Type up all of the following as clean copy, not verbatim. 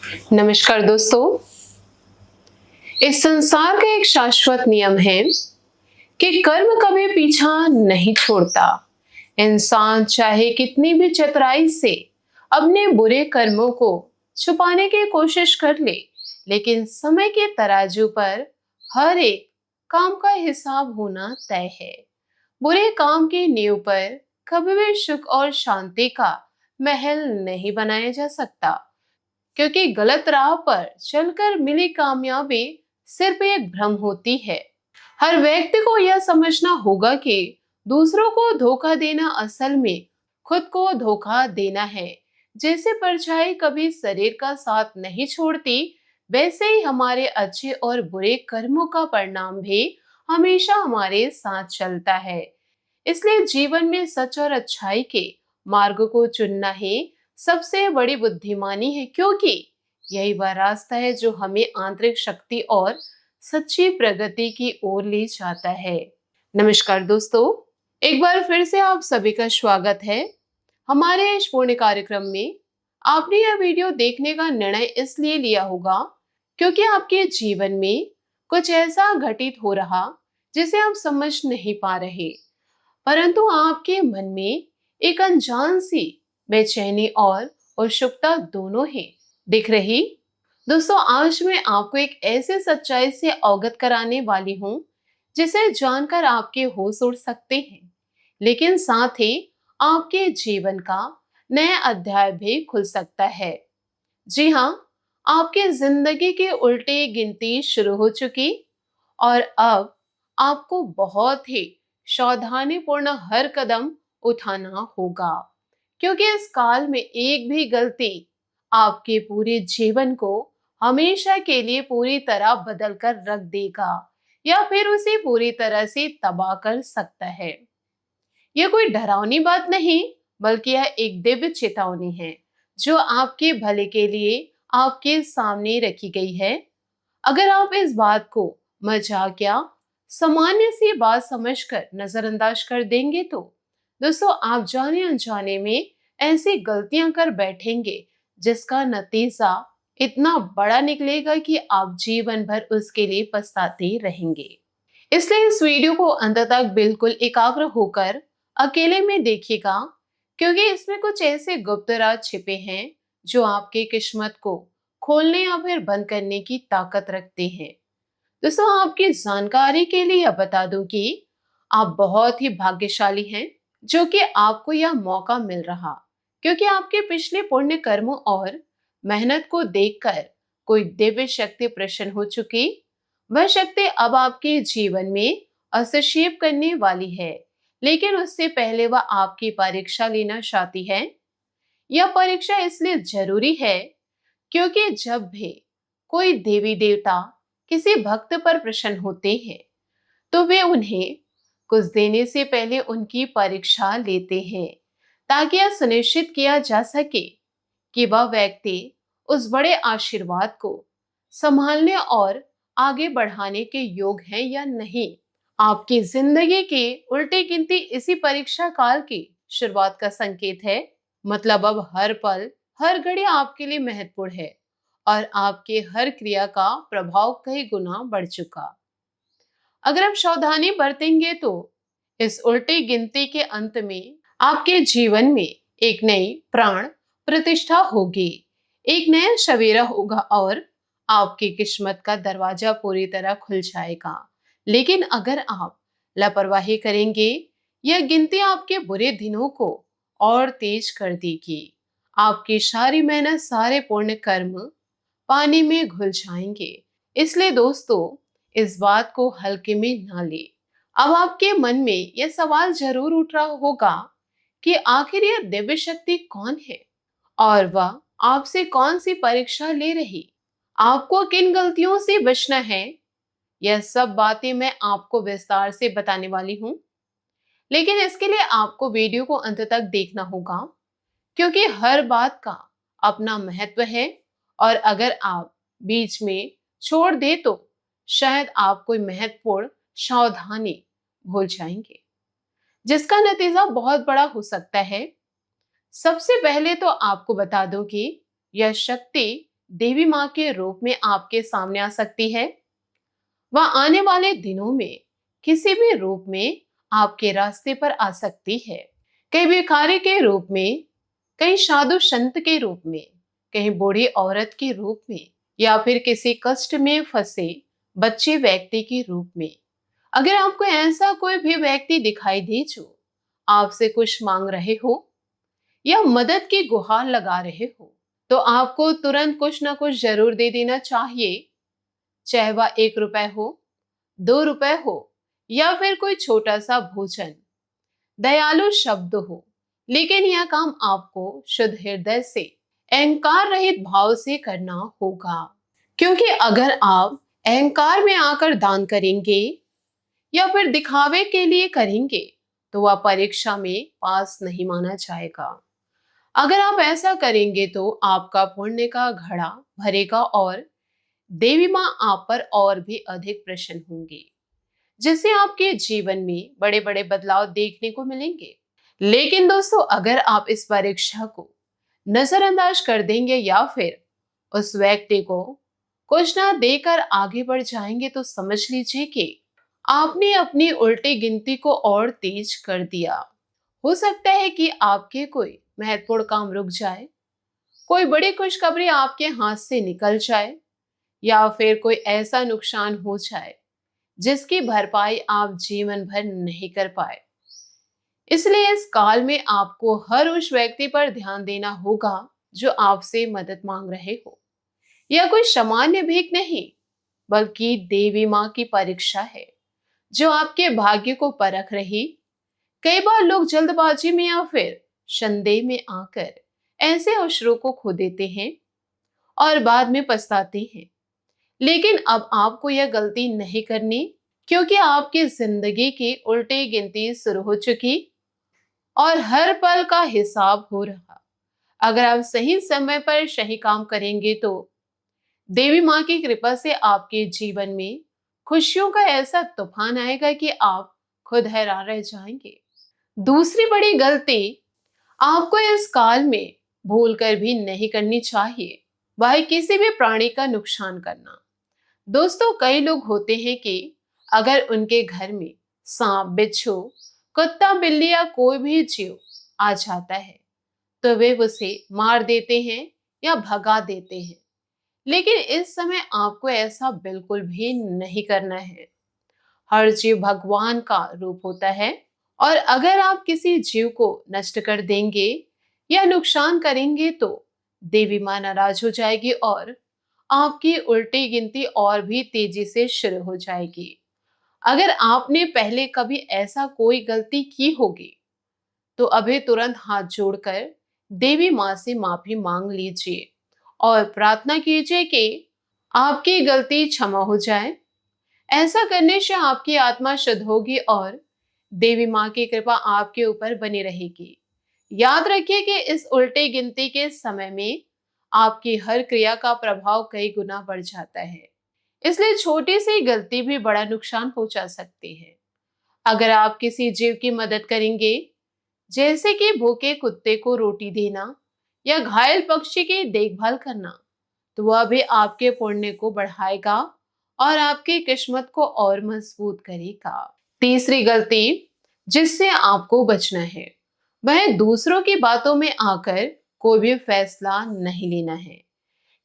नमस्कार दोस्तों। इस संसार का एक शाश्वत नियम है कि कर्म कभी पीछा नहीं छोड़ता। इंसान चाहे कितनी भी चतुराई से अपने बुरे कर्मों को छुपाने की कोशिश कर ले, लेकिन समय के तराजू पर हर एक काम का हिसाब होना तय है। बुरे काम की नींव पर कभी भी सुख और शांति का महल नहीं बनाया जा सकता, क्योंकि गलत राह पर चलकर मिली कामयाबी सिर्फ एक भ्रम होती है। हर व्यक्ति को यह समझना होगा कि दूसरों को धोखा देना असल में खुद को धोखा देना है। जैसे परछाई कभी शरीर का साथ नहीं छोड़ती, वैसे ही हमारे अच्छे और बुरे कर्मों का परिणाम भी हमेशा हमारे साथ चलता है। इसलिए जीवन में सच और अच्छाई के मार्ग को चुनना ही सबसे बड़ी बुद्धिमानी है, क्योंकि यही वह रास्ता है जो हमें आंतरिक शक्ति और सच्ची प्रगति की ओर ले जाता है। नमस्कार दोस्तों, एक बार फिर से आप सभी का स्वागत है हमारे इस पूर्ण कार्यक्रम में। आपने यह वीडियो देखने का निर्णय इसलिए लिया होगा क्योंकि आपके जीवन में कुछ ऐसा घटित हो रहा जिसे आप समझ नहीं पा रहे, परंतु आपके मन में एक अनजान सी बेचैनी और उत्सुकता दोनों ही दिख रही। दोस्तों, आज मैं आपको एक ऐसे सच्चाई से अवगत कराने वाली हूँ जिसे जानकर आपके होश उड़ सकते हैं, लेकिन साथ ही आपके जीवन का नया अध्याय भी खुल सकता है। जी हाँ, आपकी जिंदगी की उल्टी गिनती शुरू हो चुकी और अब आपको बहुत ही सावधानीपूर्ण हर कदम उठाना होगा, क्योंकि इस काल में एक भी गलती आपके पूरे जीवन को हमेशा के लिए पूरी तरह बदल कर रख देगा या फिर उसे पूरी तरह से तबाह कर सकता है। यह कोई डरावनी बात नहीं, बल्कि यह एक दिव्य चेतावनी है जो आपके भले के लिए आपके सामने रखी गई है। अगर आप इस बात को मजाक या सामान्य सी बात समझकर नजरअंदाज कर देंगे तो दोस्तों आप जाने अनजाने में ऐसी गलतियां कर बैठेंगे जिसका नतीजा इतना बड़ा निकलेगा कि आप जीवन भर उसके लिए पछताते रहेंगे। इसलिए इस वीडियो को अंत तक बिल्कुल एकाग्र होकर अकेले में देखिएगा, क्योंकि इसमें कुछ ऐसे गुप्त राज छिपे हैं जो आपकी किस्मत को खोलने या फिर बंद करने की ताकत रखते हैं। दोस्तों, आपकी जानकारी के लिए यह बता दूं कि आप बहुत ही भाग्यशाली हैं जो कि आपको यह मौका मिल रहा, क्योंकि आपके पिछले पुण्य कर्मों और मेहनत को देखकर कोई दिव्य शक्ति प्रसन्न हो चुकी। वह शक्ति अब आपके जीवन में हस्तक्षेप करने वाली है, लेकिन उससे पहले वह आपकी परीक्षा लेना चाहती है। यह परीक्षा इसलिए जरूरी है क्योंकि जब भी कोई देवी देवता किसी भक्त पर प्रसन्न होते हैं तो वे उन्हें कुछ देने से पहले उनकी परीक्षा लेते हैं, ताकि यह सुनिश्चित किया जा सके कि वह व्यक्ति उस बड़े आशीर्वाद को संभालने और आगे बढ़ाने के योग है या नहीं। आपकी जिंदगी की उल्टी गिनती इसी परीक्षा काल की शुरुआत का संकेत है। मतलब अब हर पल हर घड़ी आपके लिए महत्वपूर्ण है और आपके हर क्रिया का प्रभाव कई गुना बढ़ चुका। अगर आप सावधानी बरतेंगे तो इस उल्टी गिनती के अंत में आपके जीवन में एक नई प्राण प्रतिष्ठा होगी, एक नया सवेरा होगा और आपकी किस्मत का दरवाजा पूरी तरह खुल जाएगा। लेकिन अगर आप लापरवाही करेंगे, यह गिनती आपके बुरे दिनों को और तेज कर देगी। आपकी सारी मेहनत, सारे पुण्य कर्म पानी में घुल जाएंगे। इसलिए दोस्तों, इस बात को हल्के में ना ले। अब आपके मन में यह सवाल जरूर उठ रहा होगा कि आखिर यह दिव्य शक्ति कौन है और वह आपसे कौन सी परीक्षा ले रही, आपको किन गलतियों से बचना है। यह सब बातें मैं आपको विस्तार से बताने वाली हूँ, लेकिन इसके लिए आपको वीडियो को अंत तक देखना होगा, क्योंकि हर बात का अपना महत्व है और अगर आप बीच में छोड़ दे तो शायद आप कोई महत्वपूर्ण सावधानी भूल जाएंगे, जिसका नतीजा बहुत बड़ा हो सकता है। सबसे पहले तो आपको बता दूं कि यह शक्ति देवी माँ के रूप में आपके सामने आ सकती है। वह आने वाले दिनों में किसी भी रूप में आपके रास्ते पर आ सकती है। कहीं भिखारी के रूप में, कहीं साधु संत के रूप में, कहीं बूढ़ी औरत के रूप में, या फिर किसी कष्ट में फंसे बच्चे व्यक्ति के रूप में। अगर आपको ऐसा कोई भी व्यक्ति दिखाई दे जो आपसे कुछ मांग रहे हो या मदद की गुहार लगा रहे हो, तो आपको तुरंत कुछ ना कुछ जरूर दे देना चाहिए। चाहे वह 1 रुपए हो, 2 रुपए हो, या फिर कोई छोटा सा भोजन, दयालु शब्द हो, लेकिन यह काम आपको शुद्ध हृदय से, अहंकार रहित भाव से करना होगा। क्योंकि अगर आप अहंकार में आकर दान करेंगे या फिर दिखावे के लिए करेंगे, तो वह परीक्षा में पास नहीं माना जाएगा। अगर आप ऐसा करेंगे तो आपका पुण्य का घड़ा भरेगा और देवी माँ आप पर और भी अधिक प्रसन्न होंगी, जिससे आपके जीवन में बड़े बड़े बदलाव देखने को मिलेंगे। लेकिन दोस्तों, अगर आप इस परीक्षा को नजरअंदाज कर देंगे या फिर उस व्यक्ति को कुछ ना देकर आगे बढ़ जाएंगे, तो समझ लीजिए कि आपने अपनी उल्टी गिनती को और तेज कर दिया। हो सकता है कि आपके कोई महत्वपूर्ण काम रुक जाए, कोई बड़ी खुशखबरी आपके हाथ से निकल जाए, या फिर कोई ऐसा नुकसान हो जाए जिसकी भरपाई आप जीवन भर नहीं कर पाए। इसलिए इस काल में आपको हर उस व्यक्ति पर ध्यान देना होगा जो आपसे मदद मांग रहे हो। यह कोई सामान्य भीख नहीं, बल्कि देवी माँ की परीक्षा है जो आपके भाग्य को परख रही। कई बार लोग जल्दबाजी में या फिर संदेह में आकर ऐसे अवसरों को खो देते हैं और बाद में पछताते हैं। लेकिन अब आपको यह गलती नहीं करनी, क्योंकि आपकी जिंदगी की उल्टी गिनती शुरू हो चुकी और हर पल का हिसाब हो रहा। अगर आप सही समय पर सही काम करेंगे तो देवी माँ की कृपा से आपके जीवन में खुशियों का ऐसा तूफान आएगा कि आप खुद हैरान रह जाएंगे। दूसरी बड़ी गलती आपको इस काल में भूल कर भी नहीं करनी चाहिए, वह है किसी भी प्राणी का नुकसान करना। दोस्तों, कई लोग होते हैं कि अगर उनके घर में सांप, बिच्छू, कुत्ता, बिल्ली या कोई भी जीव आ जाता है तो वे उसे मार देते हैं या भगा देते हैं। लेकिन इस समय आपको ऐसा बिल्कुल भी नहीं करना है। हर जीव भगवान का रूप होता है, और अगर आप किसी जीव को नष्ट कर देंगे या नुकसान करेंगे तो देवी मां नाराज हो जाएगी और आपकी उल्टी गिनती और भी तेजी से शुरू हो जाएगी। अगर आपने पहले कभी ऐसा कोई गलती की होगी तो अभी तुरंत हाथ जोड़कर देवी माँ से माफी मांग लीजिए और प्रार्थना कीजिए कि आपकी गलती क्षमा हो जाए। ऐसा करने से आपकी आत्मा शुद्ध होगी और देवी माँ की कृपा आपके ऊपर बनी रहेगी। याद रखिए कि इस उल्टी गिनती के समय में आपकी हर क्रिया का प्रभाव कई गुना बढ़ जाता है। इसलिए छोटी सी गलती भी बड़ा नुकसान पहुंचा सकती है। अगर आप किसी जीव की मदद करेंगे, जैसे कि भूखे कुत्ते को रोटी देना या घायल पक्षी की देखभाल करना, तो वह भी आपके पुण्य को बढ़ाएगा और आपकी किस्मत को और मजबूत करेगा। तीसरी गलती जिससे आपको बचना है, वह दूसरों की बातों में आकर कोई भी फैसला नहीं लेना है।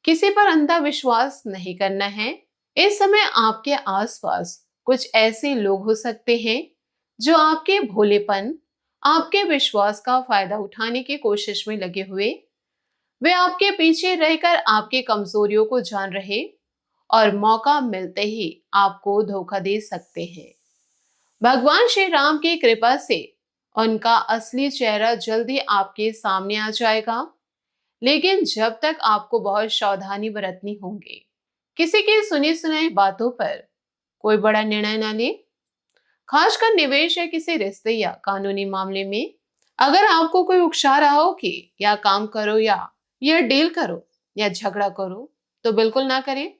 किसी पर अंधा विश्वास नहीं करना है। इस समय आपके आसपास कुछ ऐसे लोग हो सकते हैं जो आपके भोलेपन, आपके विश्वास का फायदा उठाने की कोशिश में लगे हुए। वे आपके पीछे रहकर आपकी कमजोरियों को जान रहे और मौका मिलते ही आपको धोखा दे सकते हैं। भगवान श्री राम की कृपा से उनका असली चेहरा जल्दी आपके सामने आ जाएगा, लेकिन जब तक आपको बहुत सावधानी बरतनी होगी। किसी की सुनी सुनाई बातों पर कोई बड़ा निर्णय ना ले, खासकर निवेश या किसी रिश्ते या कानूनी मामले में। अगर आपको कोई उकसा रहा हो कि या काम करो या यह डील करो या झगड़ा करो, तो बिल्कुल ना करें।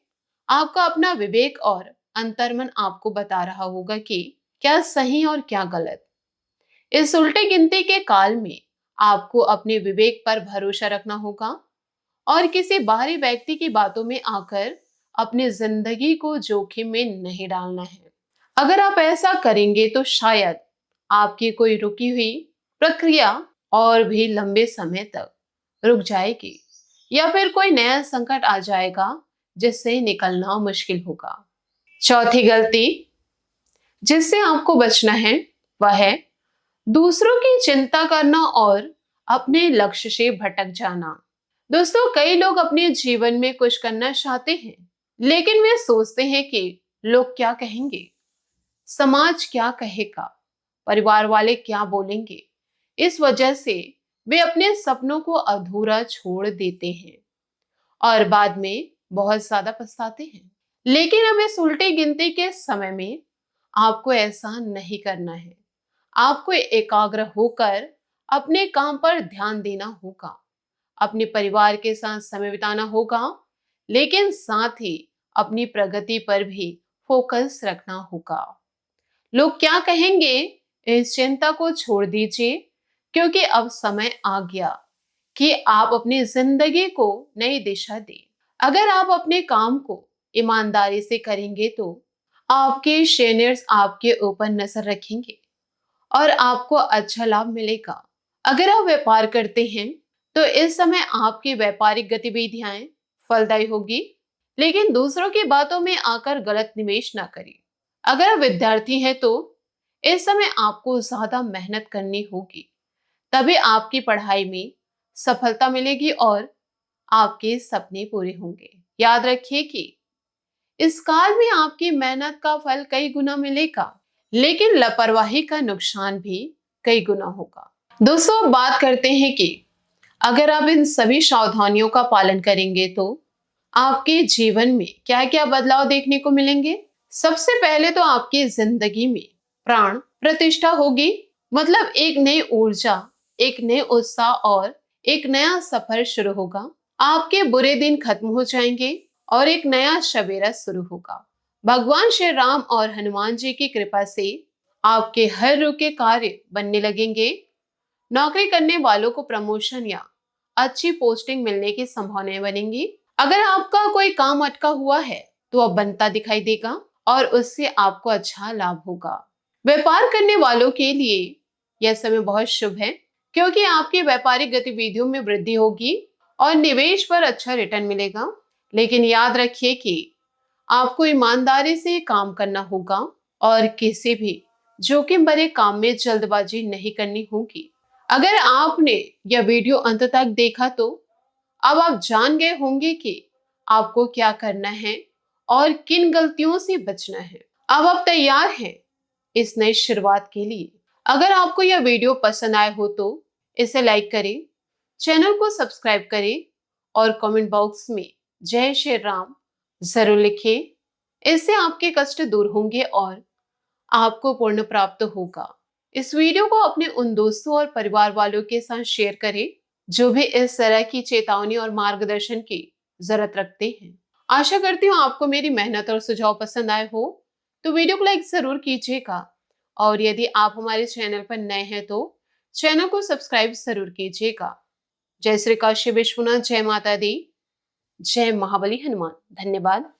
आपका अपना विवेक और अंतर्मन आपको बता रहा होगा कि क्या सही और क्या गलत। इस उल्टे गिनती के काल में आपको अपने विवेक पर भरोसा रखना होगा और किसी बाहरी व्यक्ति की बातों में आकर अपनी जिंदगी को जोखिम में नहीं डालना है। अगर आप ऐसा करेंगे तो शायद आपकी कोई रुकी हुई प्रक्रिया और भी लंबे समय तक रुक जाएगी, या फिर कोई नया संकट आ जाएगा जिससे निकलना मुश्किल होगा। चौथी गलती जिससे आपको बचना है वह है दूसरों की चिंता करना और अपने लक्ष्य से भटक जाना। दोस्तों, कई लोग अपने जीवन में कुछ करना चाहते हैं, लेकिन वे सोचते हैं कि लोग क्या कहेंगे, समाज क्या कहेगा, परिवार वाले क्या बोलेंगे। इस वजह से वे अपने सपनों को अधूरा छोड़ देते हैं और बाद में बहुत ज्यादा पछताते हैं। लेकिन अब इस उल्टी गिनती के समय में आपको ऐसा नहीं करना है। आपको एकाग्र होकर अपने काम पर ध्यान देना होगा, अपने परिवार के साथ समय बिताना होगा, लेकिन साथ ही अपनी प्रगति पर भी फोकस रखना होगा। लोग क्या कहेंगे, इस चिंता को छोड़ दीजिए, क्योंकि अब समय आ गया कि आप अपनी जिंदगी को नई दिशा दें। अगर आप अपने काम को ईमानदारी से करेंगे तो आपके शेयर्स आपके ऊपर नजर रखेंगे और आपको अच्छा लाभ मिलेगा। अगर आप व्यापार करते हैं तो इस समय आपकी व्यापारिक गतिविधियां फलदायी होगी, लेकिन दूसरों की बातों में आकर गलत निवेश ना करें। अगर आप विद्यार्थी हैं तो इस समय आपको ज्यादा मेहनत करनी होगी, तभी आपकी पढ़ाई में सफलता मिलेगी और आपके सपने पूरे होंगे। याद रखिए कि इस काल में आपकी मेहनत का फल कई गुना मिलेगा, लेकिन लापरवाही का नुकसान भी कई गुना होगा। दोस्तों, अब बात करते हैं कि अगर आप इन सभी सावधानियों का पालन करेंगे तो आपके जीवन में क्या क्या बदलाव देखने को मिलेंगे। सबसे पहले तो आपकी जिंदगी में प्राण प्रतिष्ठा होगी, मतलब एक नई ऊर्जा, एक नए उत्साह और एक नया सफर शुरू होगा। आपके बुरे दिन खत्म हो जाएंगे और एक नया सवेरा शुरू होगा। भगवान श्री राम और हनुमान जी की कृपा से आपके हर रुके कार्य बनने लगेंगे। नौकरी करने वालों को प्रमोशन या अच्छी पोस्टिंग मिलने की संभावनाएं बनेंगी। अगर आपका कोई काम अटका हुआ है तो अब बनता दिखाई देगा और उससे आपको अच्छा लाभ होगा। व्यापार करने वालों के लिए यह समय बहुत शुभ है, क्योंकि आपकी व्यापारिक गतिविधियों में वृद्धि होगी और निवेश पर अच्छा रिटर्न मिलेगा। लेकिन याद रखिए कि आपको ईमानदारी से काम करना होगा और किसी भी जोखिम भरे काम में जल्दबाजी नहीं करनी होगी। अगर आपने यह वीडियो अंत तक देखा तो अब आप जान गए होंगे कि आपको क्या करना है और किन गलतियों से बचना है। अब आप तैयार हैं इस नई शुरुआत के लिए। अगर आपको यह वीडियो पसंद आए हो तो इसे लाइक करें, चैनल को सब्सक्राइब करें और कमेंट बॉक्स में जय श्री राम जरूर लिखें। इससे आपके कष्ट दूर होंगे और आपको पुण्य प्राप्त होगा। इस वीडियो को अपने उन दोस्तों और परिवार वालों के साथ शेयर करें जो भी इस तरह की चेतावनी और मार्गदर्शन की जरूरत रखते हैं। आशा करती हूँ आपको मेरी मेहनत और सुझाव पसंद आए हो, तो वीडियो को लाइक जरूर कीजिएगा और यदि आप हमारे चैनल पर नए हैं तो चैनल को सब्सक्राइब जरूर कीजिएगा। जय श्री काशी विश्वनाथ, जय माता दी, जय महाबली हनुमान। धन्यवाद।